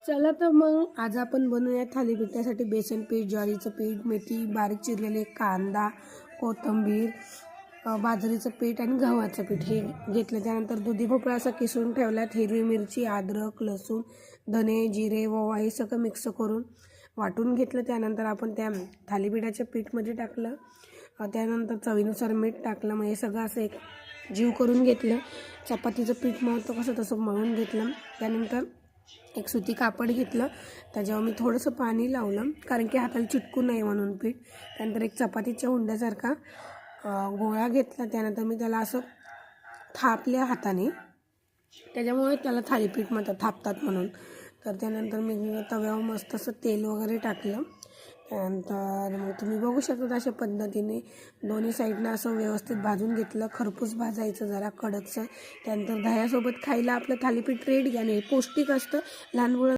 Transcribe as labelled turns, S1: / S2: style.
S1: चला तर मग आज आपण बनवूया थालीपीठासाठी बेसन पीठ, ज्वारीचं पीठ, मेथी, बारीक चिरलेले कांदा, कोथिंबीर, बाजरीचं पीठ आणि गव्हाचं पीठ हे घेतलं. त्यानंतर दुधी भोपळा असा किसून ठेवल्यात, हिरवी मिरची, अद्रक, लसूण, धने, जिरे, ओवा हे सगळं मिक्स करून वाटून घेतलं. त्यानंतर आपण त्या थालीपीठाच्या पीठमध्ये टाकलं. त्यानंतर चवीनुसार मीठ टाकलं. मग हे सगळं असं एक जीव करून घेतलं. चपातीचं पीठ मळतो कसं तसं मळून घेतलं. त्यानंतर एक सुती कापड घेतलं, त्याच्यावर मी थोडंसं पाणी लावलं कारण की हाताला चिटकू नये म्हणून पीठ. त्यानंतर एक चपातीच्या हुंड्यासारखा गोळा घेतला. त्यानंतर मी त्याला असं थापल्या हाताने, त्याच्यामुळे त्याला थालीपीठ म्हणतात, थापतात म्हणून. तर त्यानंतर मी तव्यावर मस्त असं तेल वगैरे टाकलं. त्यानंतर मग तुम्ही बघू शकता अशा पद्धतीने दोन्ही साईडनं असं व्यवस्थित भाजून घेतलं. खरपूस भाजायचं जरा कडकचं. त्यानंतर दह्यासोबत खायला आपलं थालीपीठ रेडी आणि पौष्टिक असतं. लहान मुलं